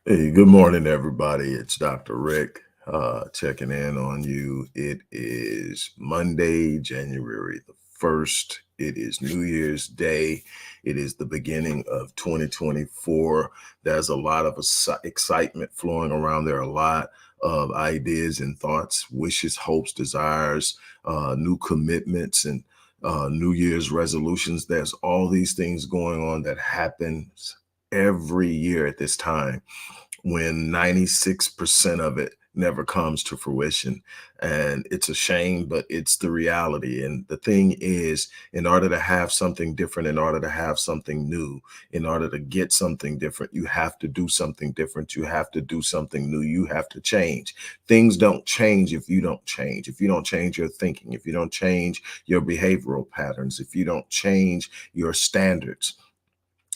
Hey, good morning, everybody. It's Dr. Rick checking in on you. It is Monday, January the 1st. It is New Year's Day. It is the beginning of 2024. There's a lot of excitement flowing around. There are a lot of ideas and thoughts, wishes, hopes, desires, new commitments, and New Year's resolutions. There's all these things going on that happens every year at this time when 96% of it never comes to fruition. And it's a shame, but it's the reality. And the thing is, in order to have something different, in order to have something new, in order to get something different, you have to do something different. You have to do something new. You have to change. Things don't change if you don't change. If you don't change your thinking, if you don't change your behavioral patterns, if you don't change your standards,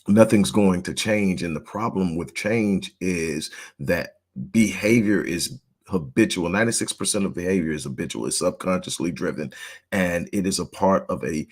nothing's going to change. And the problem with change is that behavior is habitual. 96% of behavior is habitual. It's subconsciously driven, and it is a part of a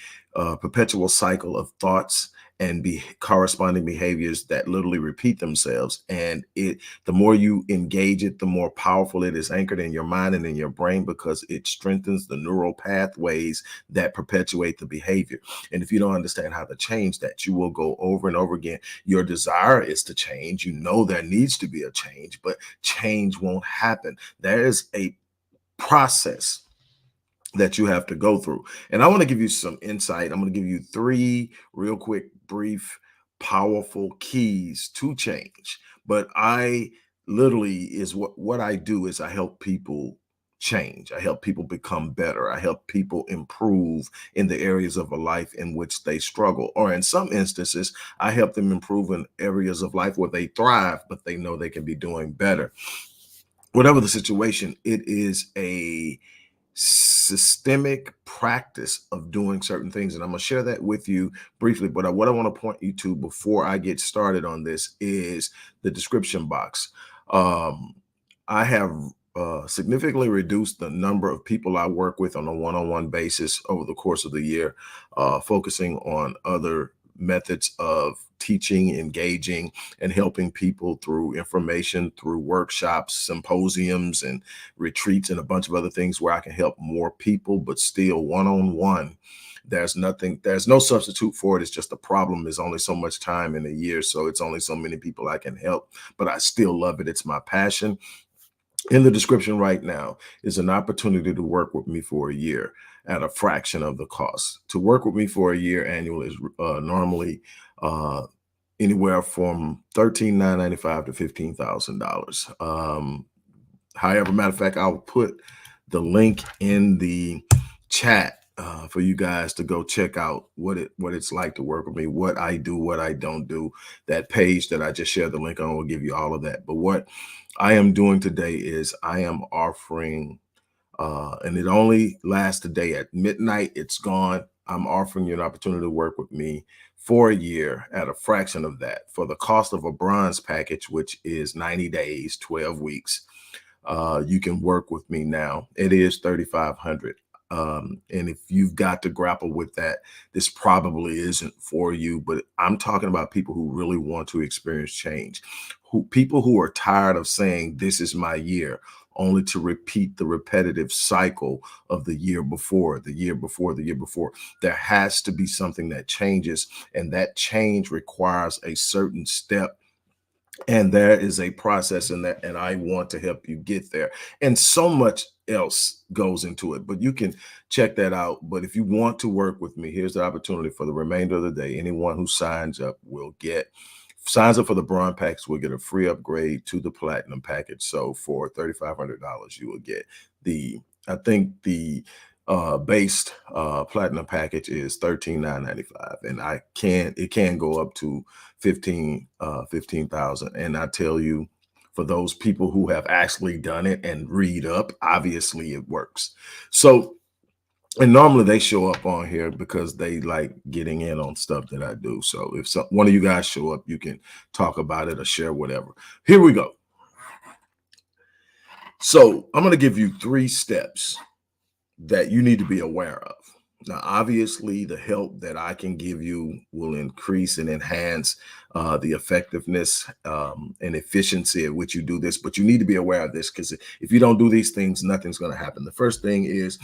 perpetual cycle of thoughts and corresponding behaviors that literally repeat themselves. And the more you engage it, the more powerful it is anchored in your mind and in your brain, because it strengthens the neural pathways that perpetuate the behavior. And if you don't understand how to change that, you will go over and over again. Your desire is to change. You know there needs to be a change, but change won't happen. There is a process that you have to go through. And I want to give you some insight. I'm going to give you three real quick, brief, powerful keys to change. But I literally is what I do is I help people change. I help people become better. I help people improve in the areas of a life in which they struggle. Or in some instances, I help them improve in areas of life where they thrive, but they know they can be doing better. Whatever the situation, it is a systemic practice of doing certain things. And I'm going to share that with you briefly. But what I want to point you to before I get started on this is the description box. I have significantly reduced the number of people I work with on a one-on-one basis over the course of the year, focusing on other methods of teaching, engaging, and helping people through information, through workshops, symposiums, and retreats, and a bunch of other things where I can help more people, but still one-on-one. There's no substitute for it. It's just the problem is only so much time in a year. So it's only so many people I can help, but I still love it. It's my passion. In the description right now is an opportunity to work with me for a year at a fraction of the cost. To work with me for a year annual is normally anywhere from $13,995 to $15,000. However, matter of fact, I'll put the link in the chat for you guys to go check out what it's like to work with me, what I do, what I don't do. That page that I just shared the link on will give you all of that. But what I am doing today is I am offering, and it only lasts today at midnight. It's gone. I'm offering you an opportunity to work with me for a year at a fraction of that for the cost of a bronze package, which is 90 days, 12 weeks. You can work with me now. It is $3,500. And if you've got to grapple with that, this probably isn't for you. But I'm talking about people who really want to experience change, people who are tired of saying, this is my year, only to repeat the repetitive cycle of the year before, the year before, the year before. There has to be something that changes, and that change requires a certain step. And there is a process in that, and I want to help you get there. And so much else goes into it, but you can check that out. But if you want to work with me, here's the opportunity for the remainder of the day. Anyone who signs up for the bronze package will get a free upgrade to the platinum package. So for $3,500, you will get I think the based platinum package is $13,995, and it can go up to 15,000. And I tell you, for those people who have actually done it and read up, obviously it works. So, and normally they show up on here because they like getting in on stuff that I do. So if one of you guys show up, you can talk about it or share whatever. Here we go. So I'm going to give you 3 steps that you need to be aware of. Now, obviously, the help that I can give you will increase and enhance the effectiveness and efficiency at which you do this. But you need to be aware of this, because if you don't do these things, nothing's going to happen. The first thing is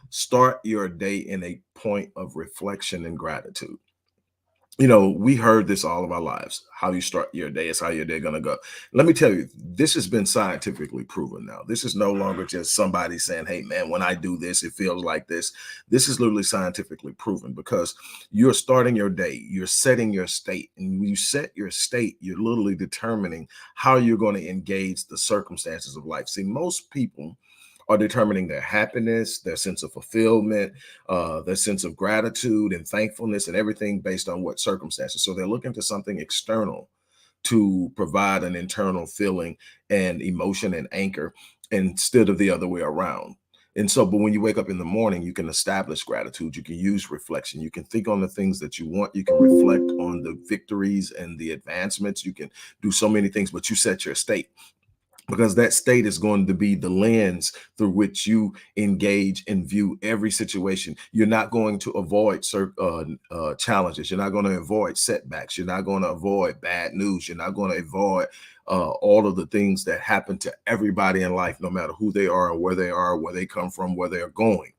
start your day in a point of reflection and gratitude. We heard this all of our lives. How you start your day is how your day going to go. Let me tell you, this has been scientifically proven now. This is no longer just somebody saying, hey, man, when I do this, it feels like this. This is literally scientifically proven, because you're starting your day, you're setting your state. And when you set your state, you're literally determining how you're going to engage the circumstances of life. See, most people are determining their happiness, their sense of fulfillment, their sense of gratitude and thankfulness, and everything based on what circumstances. So they're looking to something external to provide an internal feeling and emotion and anchor, instead of the other way around. And so, but when you wake up in the morning, you can establish gratitude. You can use reflection. You can think on the things that you want. You can reflect on the victories and the advancements. You can do so many things, but you set your state, because that state is going to be the lens through which you engage and view every situation. You're not going to avoid challenges. You're not going to avoid setbacks. You're not going to avoid bad news. You're not going to avoid all of the things that happen to everybody in life, no matter who they are, where they come from, where they're going.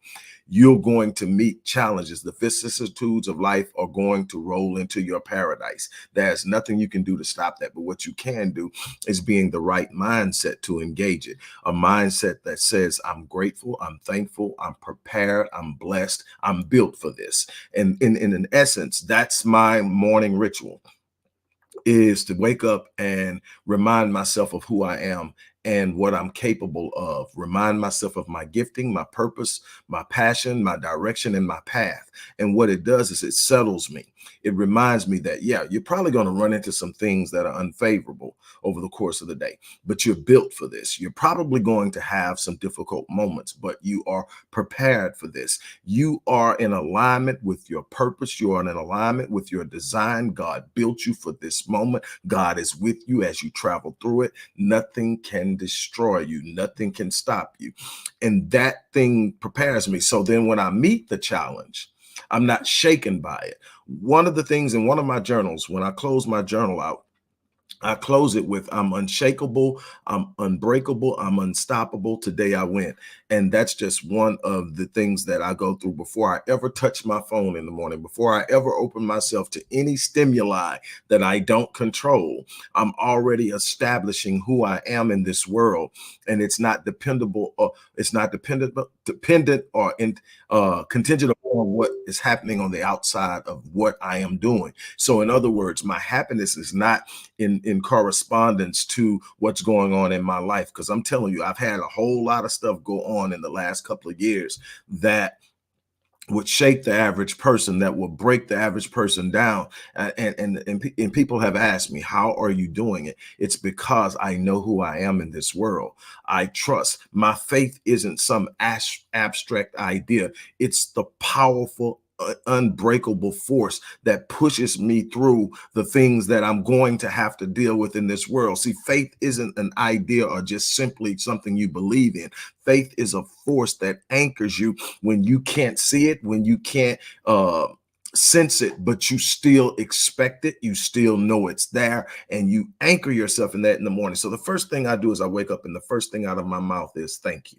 You're going to meet challenges. The vicissitudes of life are going to roll into your paradise. There's nothing you can do to stop that. But what you can do is being the right mindset to engage it. A mindset that says, I'm grateful, I'm thankful, I'm prepared, I'm blessed, I'm built for this. And in an essence, that's my morning ritual, is to wake up and remind myself of who I am and what I'm capable of. Remind myself of my gifting, my purpose, my passion, my direction, and my path. And what it does is it settles me. It reminds me that, yeah, you're probably going to run into some things that are unfavorable over the course of the day, but you're built for this. You're probably going to have some difficult moments, but you are prepared for this. You are in alignment with your purpose. You are in alignment with your design. God built you for this moment. God is with you as you travel through it. Nothing can destroy you. Nothing can stop you. And that thing prepares me. So then when I meet the challenge, I'm not shaken by it. One of the things in one of my journals, when I close my journal out, I close it with, I'm unshakable, I'm unbreakable, I'm unstoppable. Today I win. And that's just one of the things that I go through before I ever touch my phone in the morning, before I ever open myself to any stimuli that I don't control. I'm already establishing who I am in this world. And it's not dependable, or it's not dependent or contingent upon what is happening on the outside of what I am doing. So in other words, my happiness is not in correspondence to what's going on in my life. Because I'm telling you, I've had a whole lot of stuff go on in the last couple of years that would shake the average person, that will break the average person down. And people have asked me, how are you doing it? It's because I know who I am in this world. I trust. My faith isn't some abstract idea. It's the powerful, unbreakable force that pushes me through the things that I'm going to have to deal with in this world. See, faith isn't an idea or just simply something you believe in. Faith is a force that anchors you when you can't see it, when you can't sense it, but you still expect it, you still know it's there, and you anchor yourself in that in the morning. So the first thing I do is I wake up, and the first thing out of my mouth is thank you.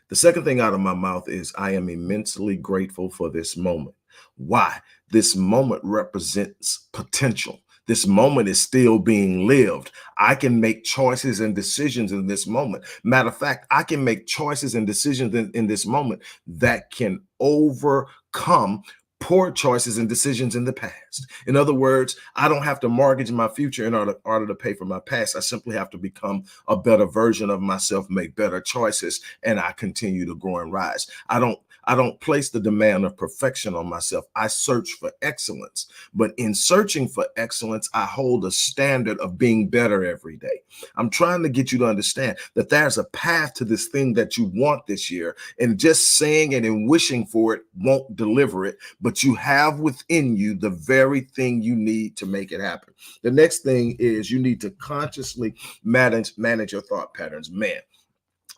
The second thing out of my mouth is I am immensely grateful for this moment. Why? This moment represents potential. This moment is still being lived. I can make choices and decisions in this moment. Matter of fact, I can make choices and decisions in this moment that can overcome poor choices and decisions in the past. In other words, I don't have to mortgage my future in order to pay for my past. I simply have to become a better version of myself, make better choices, and I continue to grow and rise. I don't place the demand of perfection on myself. I search for excellence. But in searching for excellence, I hold a standard of being better every day. I'm trying to get you to understand that there's a path to this thing that you want this year. And just saying it and wishing for it won't deliver it, but you have within you the very thing you need to make it happen. The next thing is you need to consciously manage your thought patterns. Man,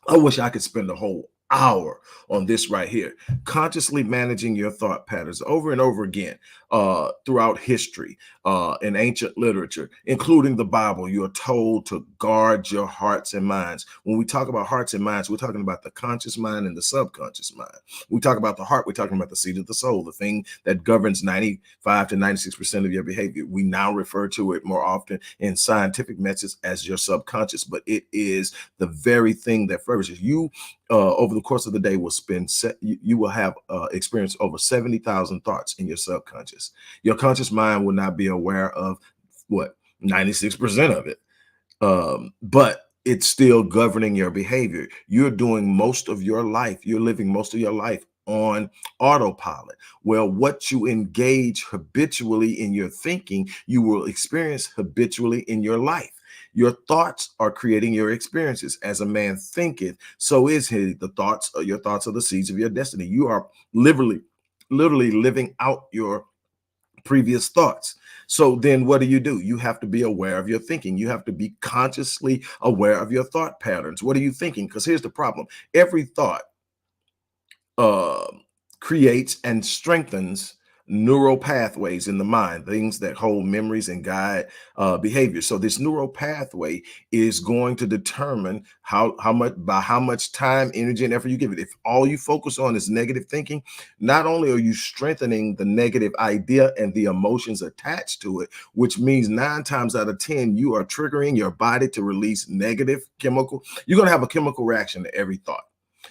I wish I could spend a whole hour on this right here. Consciously managing your thought patterns over and over again throughout history, in ancient literature, including the Bible. You're told to guard your hearts and minds. When we talk about hearts and minds, we're talking about the conscious mind and the subconscious mind. We talk about the heart, we're talking about the seat of the soul, the thing that governs 95 to 96% of your behavior. We now refer to it more often in scientific methods as your subconscious, but it is the very thing that flourishes. You, over the course of the day, will you will have experienced over 70,000 thoughts in your subconscious. Your conscious mind will not be aware of what 96% of it, but it's still governing your behavior. You're doing most of your life, you're living most of your life on autopilot. Well, what you engage habitually in your thinking, you will experience habitually in your life. Your thoughts are creating your experiences. As a man thinketh, so is he. Your thoughts are the seeds of your destiny. You are literally living out your previous thoughts. So then what do? You have to be aware of your thinking. You have to be consciously aware of your thought patterns. What are you thinking? Because here's the problem. Every thought uh, creates and strengthens neural pathways in the mind, things that hold memories and guide behavior. So this neural pathway is going to determine how much time, energy, and effort you give it. If all you focus on is negative thinking, not only are you strengthening the negative idea and the emotions attached to it, which means 9 times out of 10 you are triggering your body to release negative chemical. You're going to have a chemical reaction to every thought.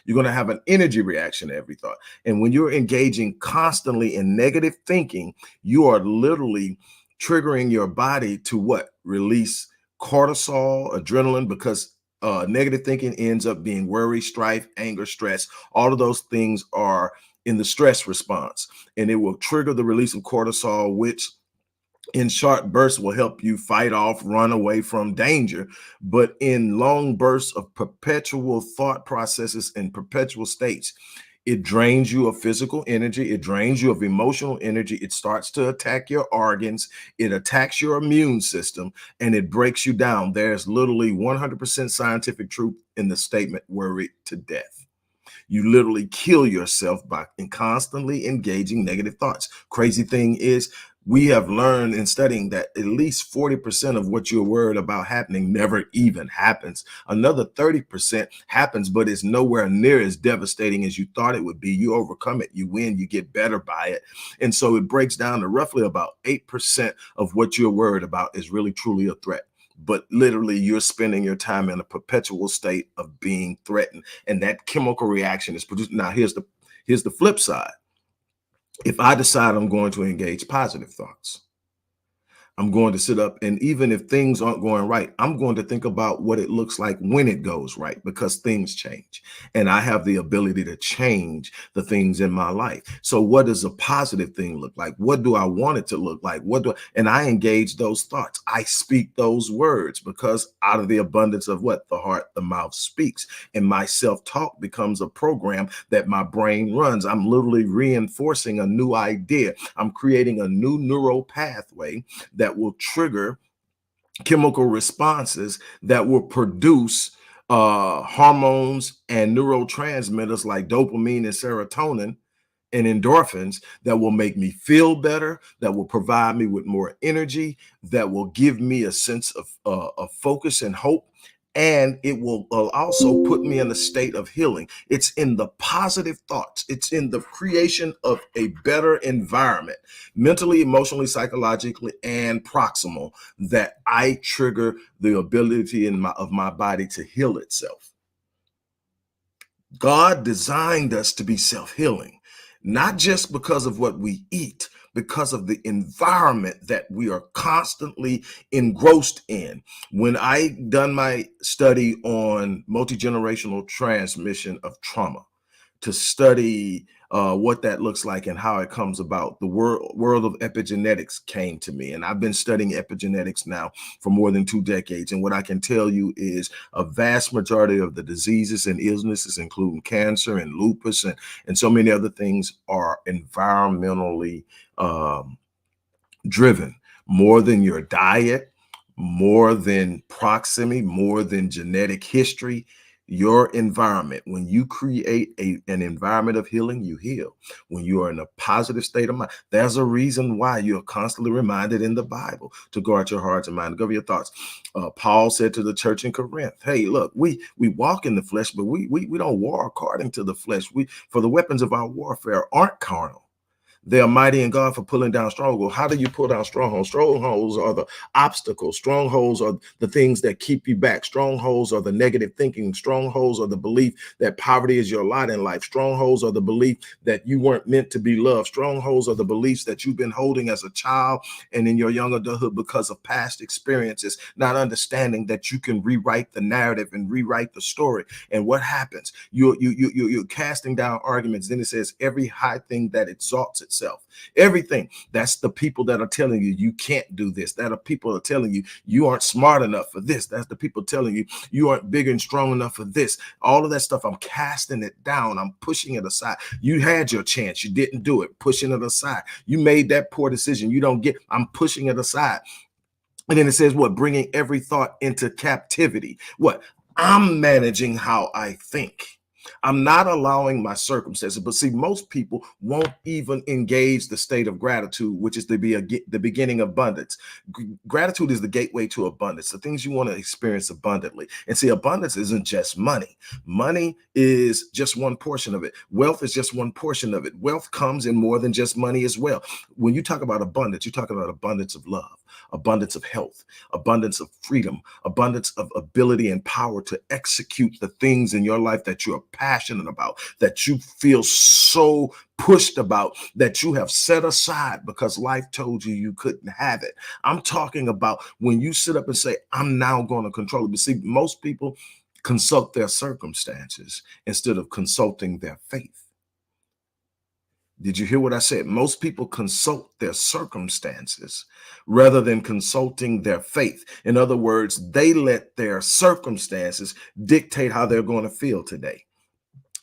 You're going to have an energy reaction to every thought. And when you're engaging constantly in negative thinking, you are literally triggering your body to what? Release cortisol, adrenaline, because negative thinking ends up being worry, strife, anger, stress. All of those things are in the stress response, and it will trigger the release of cortisol, which in short bursts will help you fight off, run away from danger. But in long bursts of perpetual thought processes and perpetual states, it drains you of physical energy. It drains you of emotional energy. It starts to attack your organs. It attacks your immune system, and it breaks you down. There's literally 100% scientific truth in the statement, worried to death. You literally kill yourself by constantly engaging negative thoughts. Crazy thing is, we have learned in studying that at least 40% of what you're worried about happening never even happens. Another 30% happens, but it's nowhere near as devastating as you thought it would be. You overcome it, you win, you get better by it. And so it breaks down to roughly about 8% of what you're worried about is really truly a threat. But literally, you're spending your time in a perpetual state of being threatened, and that chemical reaction is produced. Now, here's the flip side. If I decide I'm going to engage positive thoughts, I'm going to sit up, and even if things aren't going right, I'm going to think about what it looks like when it goes right, because things change and I have the ability to change the things in my life. So what does a positive thing look like? What do I want it to look like? And I engage those thoughts. I speak those words, because out of the abundance of what? The heart, the mouth speaks. And my self-talk becomes a program that my brain runs. I'm literally reinforcing a new idea. I'm creating a new neural pathway that will trigger chemical responses that will produce hormones and neurotransmitters like dopamine and serotonin and endorphins that will make me feel better, that will provide me with more energy, that will give me a sense of focus and hope. And it will also put me in a state of healing. It's in the positive thoughts. It's in the creation of a better environment, mentally, emotionally, psychologically, and proximal, that I trigger the ability of my body to heal itself. God designed us to be self-healing, not just because of what we eat, because of the environment that we are constantly engrossed in. When I done my study on multi-generational transmission of trauma, to study what that looks like and how it comes about, the world of epigenetics came to me. And I've been studying epigenetics now for more than 2 decades. And what I can tell you is a vast majority of the diseases and illnesses, including cancer and lupus and so many other things, are environmentally driven, more than your diet, more than proximity, more than genetic history. Your environment, when you create an environment of healing, you heal. When you are in a positive state of mind, there's a reason why you're constantly reminded in the Bible to guard your hearts and mind, govern your thoughts. Paul said to the church in Corinth, hey, look, we walk in the flesh, but we don't war according to the flesh. For the weapons of our warfare aren't carnal. They are mighty in God for pulling down strongholds. How do you pull down strongholds? Strongholds are the obstacles. Strongholds are the things that keep you back. Strongholds are the negative thinking. Strongholds are the belief that poverty is your lot in life. Strongholds are the belief that you weren't meant to be loved. Strongholds are the beliefs that you've been holding as a child and in your young adulthood because of past experiences, not understanding that you can rewrite the narrative and rewrite the story. And what happens? You're casting down arguments. Then it says every high thing that exalts itself. Everything. That's the people that are telling you you can't do this. That are people are telling you you aren't smart enough for this. That's the people telling you you aren't big and strong enough for this. All of that stuff, I'm casting it down. I'm pushing it aside. You had your chance. You didn't do it. Pushing it aside. You made that poor decision. You don't get, I'm pushing it aside. And then it says what? Bringing every thought into captivity. What? I'm managing how I think. I'm not allowing my circumstances. But see, most people won't even engage the state of gratitude, which is to be the beginning of abundance. Gratitude is the gateway to abundance, the things you want to experience abundantly. And see, abundance isn't just money. Money is just one portion of it. Wealth is just one portion of it. Wealth comes in more than just money as well. When you talk about abundance, you're talking about abundance of love, abundance of health, abundance of freedom, abundance of ability and power to execute the things in your life that you're passionate about, that you feel so pushed about, that you have set aside because life told you you couldn't have it. I'm talking about when you sit up and say, I'm now going to control it. But see, most people consult their circumstances instead of consulting their faith. Did you hear what I said? Most people consult their circumstances rather than consulting their faith. In other words, they let their circumstances dictate how they're going to feel today.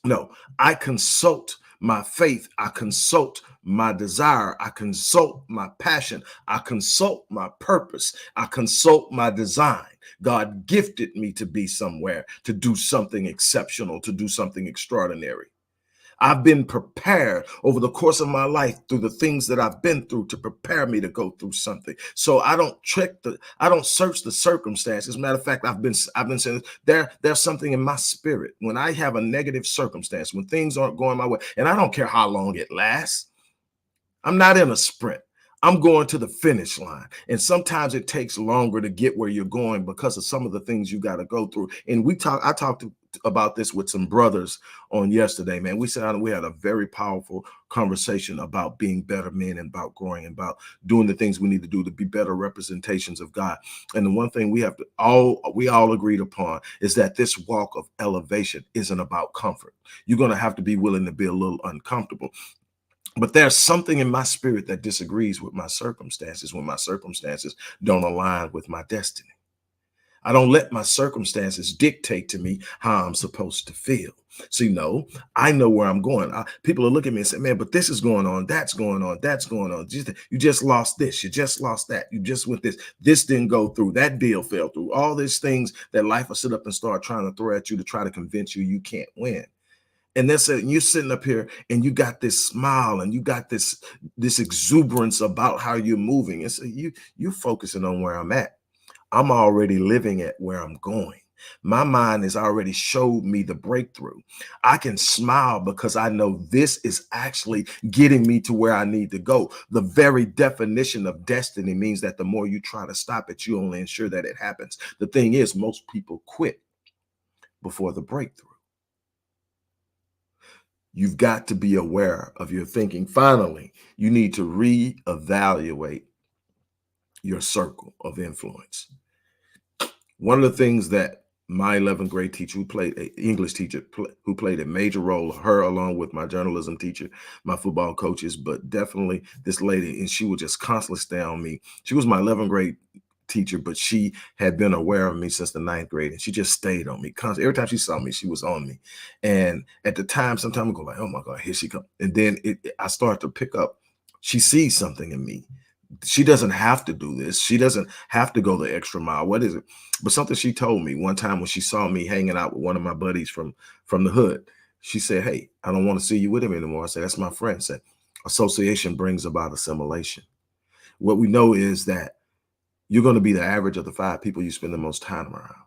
No, I consult my faith. I consult my desire. I consult my passion. I consult my purpose. I consult my design. God gifted me to be somewhere, to do something exceptional, to do something extraordinary. I've been prepared over the course of my life through the things that I've been through to prepare me to go through something. So I don't I don't search the circumstances. Matter of fact, I've been saying there's something in my spirit when I have a negative circumstance, when things aren't going my way, and I don't care how long it lasts. I'm not in a sprint. I'm going to the finish line. And sometimes it takes longer to get where you're going because of some of the things you got to go through. And I talked about this with some brothers on yesterday, man. We sat down and we had a very powerful conversation about being better men and about growing and about doing the things we need to do to be better representations of God. And the one thing we all agreed upon is that this walk of elevation isn't about comfort. You're going to have to be willing to be a little uncomfortable. But there's something in my spirit that disagrees with my circumstances when my circumstances don't align with my destiny. I don't let my circumstances dictate to me how I'm supposed to feel. See, no, I know where I'm going. People are looking at me and say, man, but this is going on. That's going on. That's going on. You just lost this. You just lost that. You just went this. This didn't go through. That deal fell through. All these things that life will sit up and start trying to throw at you to try to convince you can't win. And you're sitting up here and you got this smile and you got this exuberance about how you're moving. And so you focusing on where I'm at. I'm already living at where I'm going. My mind has already showed me the breakthrough. I can smile because I know this is actually getting me to where I need to go. The very definition of destiny means that the more you try to stop it, you only ensure that it happens. The thing is, most people quit before the breakthrough. You've got to be aware of your thinking. Finally, you need to reevaluate your circle of influence. One of the things that my 11th grade teacher, English teacher, who played a major role, her along with my journalism teacher, my football coaches, but definitely this lady, and she would just constantly stay on me. She was my 11th grade teacher, but she had been aware of me since the 9th grade, and she just stayed on me constantly. Every time she saw me, she was on me. And at the time, sometimes I go like, oh my God, here she comes. And then I start to pick up, she sees something in me She doesn't have to do this. She doesn't have to go the extra mile. What is it? But something she told me one time when she saw me hanging out with one of my buddies from the hood, she said, "Hey, I don't want to see you with him anymore." I said, "That's my friend." I said, "Association brings about assimilation." What we know is that you're going to be the average of the 5 people you spend the most time around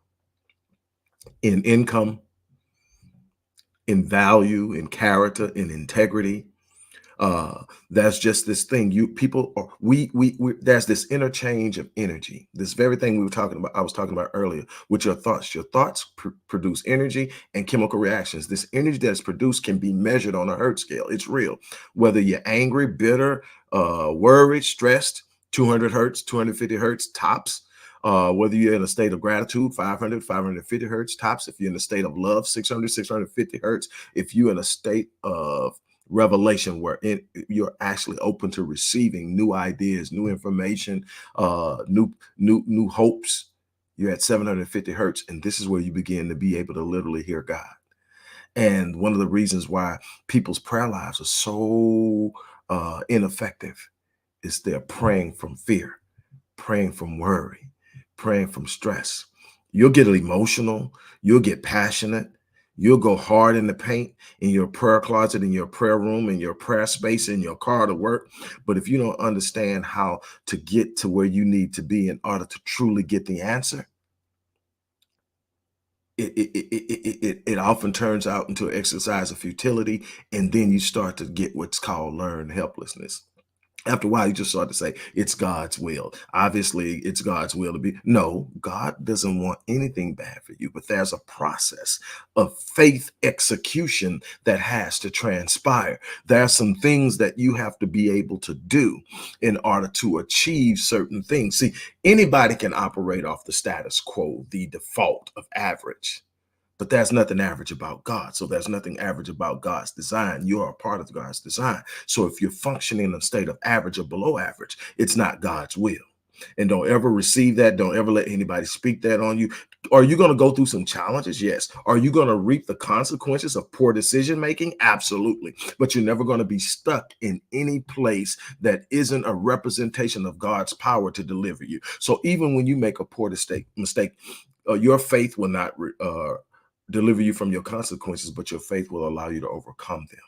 in income, in value, in character, in integrity. That's just this thing. You people are we there's this interchange of energy. This very thing we were talking about, I was talking about earlier, with your thoughts. Your thoughts produce energy and chemical reactions. This energy that's produced can be measured on a Hertz scale. It's real. Whether you're angry, bitter, worried, stressed, 200 hertz, 250 hertz tops. Whether you're in a state of gratitude, 500, 550 hertz tops. If you're in a state of love, 600, 650 hertz. If you're in a state of revelation where you're actually open to receiving new ideas, new information, new hopes, you're at 750 hertz, and this is where you begin to be able to literally hear God. And one of the reasons why people's prayer lives are so ineffective is they're praying from fear, praying from worry, praying from stress. You'll get emotional, you'll get passionate, you'll go hard in the paint in your prayer closet, in your prayer room, in your prayer space, in your car to work. But if you don't understand how to get to where you need to be in order to truly get the answer, it often turns out into an exercise of futility. And then you start to get what's called learned helplessness. After a while, you just start to say, it's God's will. Obviously, it's God's will to be. No, God doesn't want anything bad for you, but there's a process of faith execution that has to transpire. There are some things that you have to be able to do in order to achieve certain things. See, anybody can operate off the status quo, the default of average. But there's nothing average about God. So there's nothing average about God's design. You are a part of God's design. So if you're functioning in a state of average or below average, it's not God's will. And don't ever receive that. Don't ever let anybody speak that on you. Are you going to go through some challenges? Yes. Are you going to reap the consequences of poor decision making? Absolutely. But you're never going to be stuck in any place that isn't a representation of God's power to deliver you. So even when you make a poor mistake, your faith will not deliver you from your consequences, but your faith will allow you to overcome them.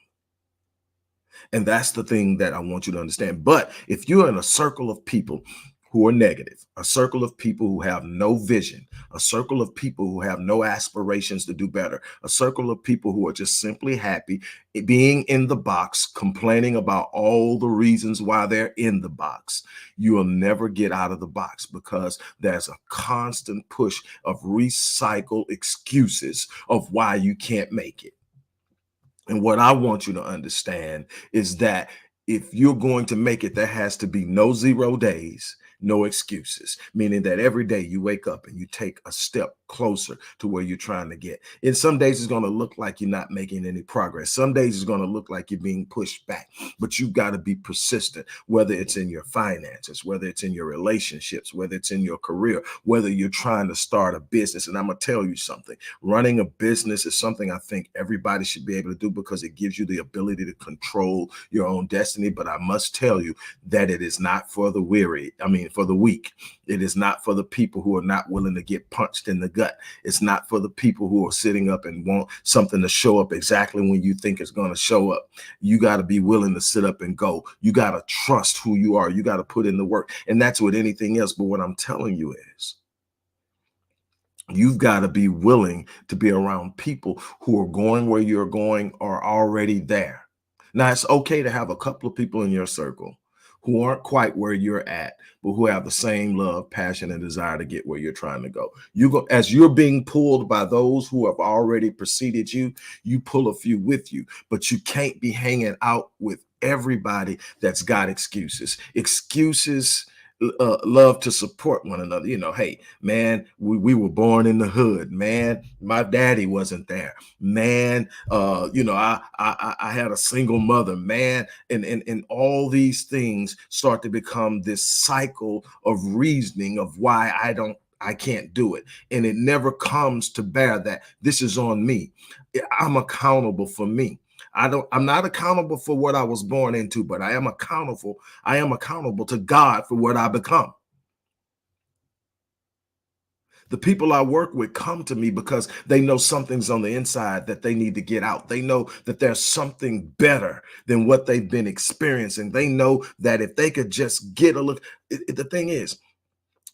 And that's the thing that I want you to understand. But if you're in a circle of people who are negative, a circle of people who have no vision, a circle of people who have no aspirations to do better, a circle of people who are just simply happy being in the box, complaining about all the reasons why they're in the box, you will never get out of the box because there's a constant push of recycle excuses of why you can't make it. And what I want you to understand is that if you're going to make it, there has to be no 0 days, no excuses, meaning that every day you wake up and you take a step closer to where you're trying to get. And some days it's going to look like you're not making any progress. Some days it's going to look like you're being pushed back, but you've got to be persistent, whether it's in your finances, whether it's in your relationships, whether it's in your career, whether you're trying to start a business. And I'm going to tell you something. Running a business is something I think everybody should be able to do because it gives you the ability to control your own destiny. But I must tell you that it is not for the weary. I mean, for the weak. It is not for the people who are not willing to get punched in the gut. It's not for the people who are sitting up and want something to show up exactly when you think it's going to show up. You got to be willing to sit up and go. You got to trust who you are. You got to put in the work. And that's with anything else. But what I'm telling you is, you've got to be willing to be around people who are going where you're going or already there. Now, it's okay to have a couple of people in your circle who aren't quite where you're at, but who have the same love, passion, and desire to get where you're trying to go. You go as you're being pulled by those who have already preceded you, you pull a few with you, but you can't be hanging out with everybody that's got excuses. Excuses love to support one another. You know, hey, man, we were born in the hood. Man, my daddy wasn't there. Man, I had a single mother. Man, and all these things start to become this cycle of reasoning of why I can't do it. And it never comes to bear that this is on me. I'm accountable for me. I'm not accountable for what I was born into, but I am accountable to God for what I become. The people I work with come to me because they know something's on the inside that they need to get out. They know that there's something better than what they've been experiencing. They know that if they could just get a look, the thing is,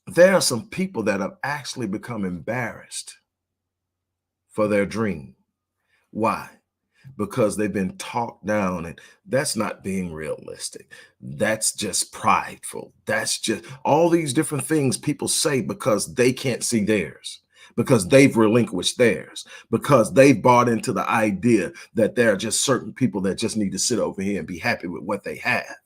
there are some people that have actually become embarrassed for their dream. Why? Because they've been talked down, and that's not being realistic. That's just prideful. That's just all these different things people say because they can't see theirs, because they've relinquished theirs, because they've bought into the idea that there are just certain people that just need to sit over here and be happy with what they have.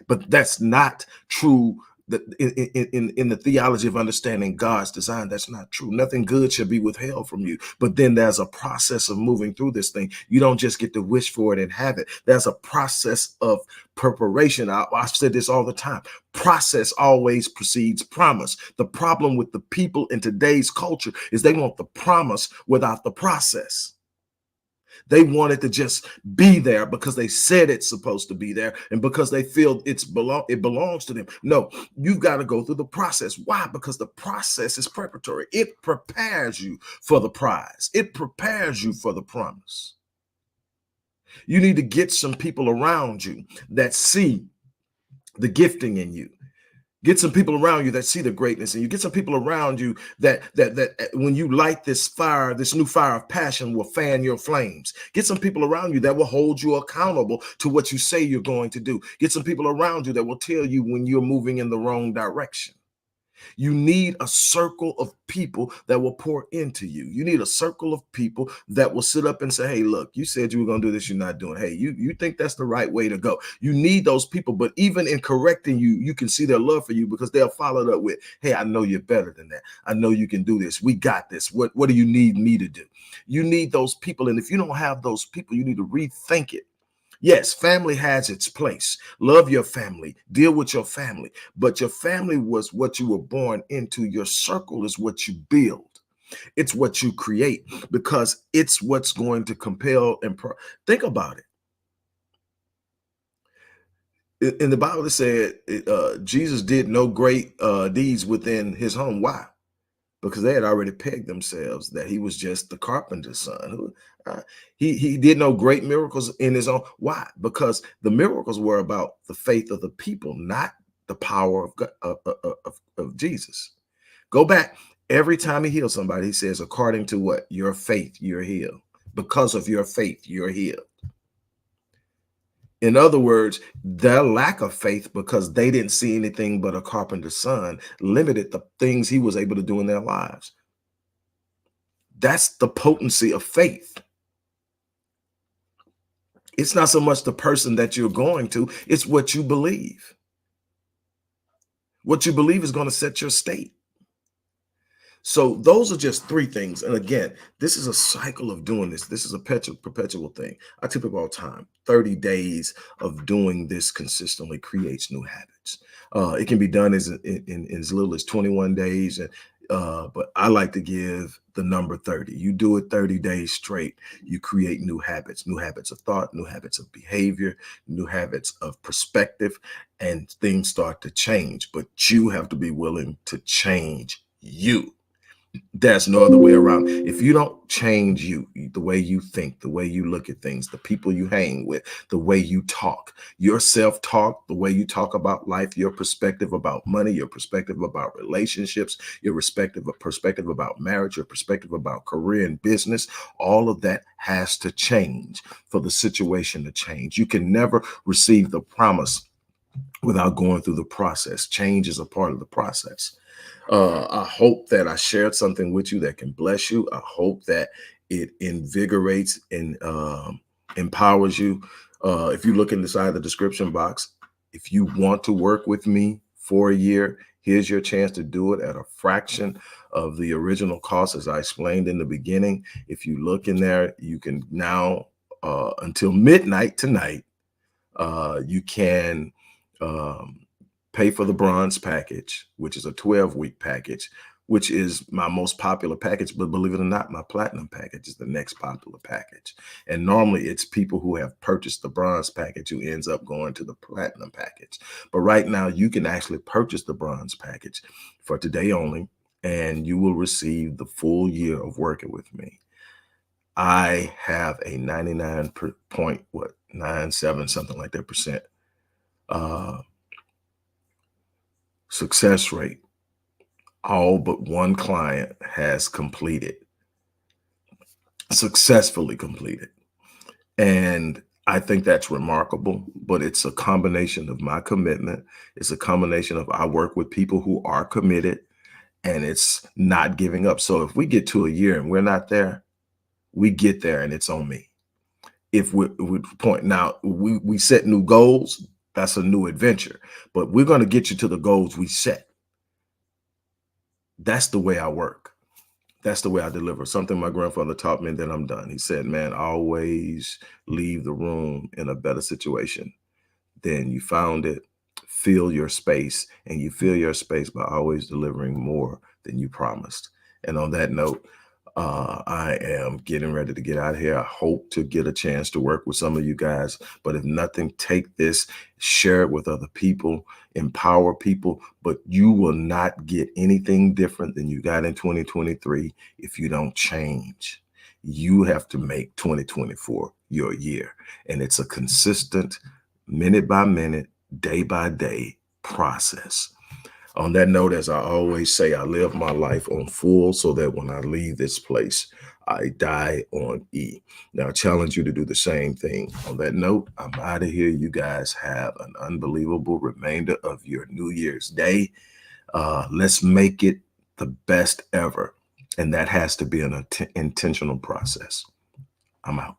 But that's not true. That in the theology of understanding God's design, that's not true. Nothing good should be withheld from you. But then there's a process of moving through this thing. You don't just get to wish for it and have it. There's a process of preparation. I've said this all the time. Process always precedes promise. The problem with the people in today's culture is they want the promise without the process. They wanted to just be there because they said it's supposed to be there and because they feel it belongs to them. No, you've got to go through the process. Why? Because the process is preparatory. It prepares you for the prize. It prepares you for the promise. You need to get some people around you that see the gifting in you. Get some people around you that see the greatness in you. Get some people around you that when you light this fire, this new fire of passion will fan your flames. Get some people around you that will hold you accountable to what you say you're going to do. Get some people around you that will tell you when you're moving in the wrong direction. You need a circle of people that will pour into you. You need a circle of people that will sit up and say, hey, look, you said you were going to do this, you're not doing. Hey, you think that's the right way to go. You need those people. But even in correcting you, you can see their love for you because they'll follow it up with, hey, I know you're better than that. I know you can do this. We got this. What do you need me to do? You need those people. And if you don't have those people, you need to rethink it. Yes, family has its place. Love your family, deal with your family, but your family was what you were born into. Your circle is what you build. It's what you create because it's what's going to compel and think about it. In the Bible, it said Jesus did no great deeds within his home. Why? Because they had already pegged themselves that he was just the carpenter's son. He did no great miracles in his own. Why? Because the miracles were about the faith of the people, not the power of God, of Jesus. Go back. Every time he heals somebody, he says, according to what? Your faith, you're healed. Because of your faith, you're healed. In other words, their lack of faith, because they didn't see anything but a carpenter's son, limited the things he was able to do in their lives. That's the potency of faith. It's not so much the person that you're going to, it's what you believe. What you believe is going to set your state. So those are just three things. And again, this is a cycle of doing this. This is a perpetual thing. I tell people all the time, 30 days of doing this consistently creates new habits. It can be done in as little as 21 days. But I like to give the number 30. You do it 30 days straight, you create new habits of thought, new habits of behavior, new habits of perspective, and things start to change. But you have to be willing to change you. There's no other way around. If you don't change you, the way you think, the way you look at things, the people you hang with, the way you talk, your self-talk, the way you talk about life, your perspective about money, your perspective about relationships, your perspective about marriage, your perspective about career and business, all of that has to change for the situation to change. You can never receive the promise without going through the process. Change is a part of the process. I hope that I shared something with you that can bless you. I hope that it invigorates and empowers you. If you look inside the description box, if you want to work with me for a year, here's your chance to do it at a fraction of the original cost, as I explained in the beginning. If you look in there, you can now, until midnight tonight, you can pay for the bronze package, which is a 12-week package, which is my most popular package. But believe it or not, my platinum package is the next popular package. And normally it's people who have purchased the bronze package who ends up going to the platinum package. But right now you can actually purchase the bronze package for today only, and you will receive the full year of working with me. I have a 99 point, what, 97, something like that percent uh, success rate. All but one client has completed, successfully completed. And I think that's remarkable, but it's a combination of my commitment. It's a combination of I work with people who are committed, and it's not giving up. So if we get to a year and we're not there, we get there and it's on me. If we point now, we set new goals, that's a new adventure, but we're going to get you to the goals we set. That's the way I work. That's the way I deliver. Something my grandfather taught me, and then I'm done. He said, man, always leave the room in a better situation than you found it. Fill your space, and you fill your space by always delivering more than you promised. And on that note, I am getting ready to get out of here. I hope to get a chance to work with some of you guys. But if nothing, take this, share it with other people, empower people. But you will not get anything different than you got in 2023 if you don't change. You have to make 2024 your year. And it's a consistent, minute by minute, day by day process. On that note, as I always say, I live my life on full so that when I leave this place, I die on E. Now, I challenge you to do the same thing. On that note, I'm out of here. You guys have an unbelievable remainder of your New Year's Day. Let's make it the best ever. And that has to be an intentional process. I'm out.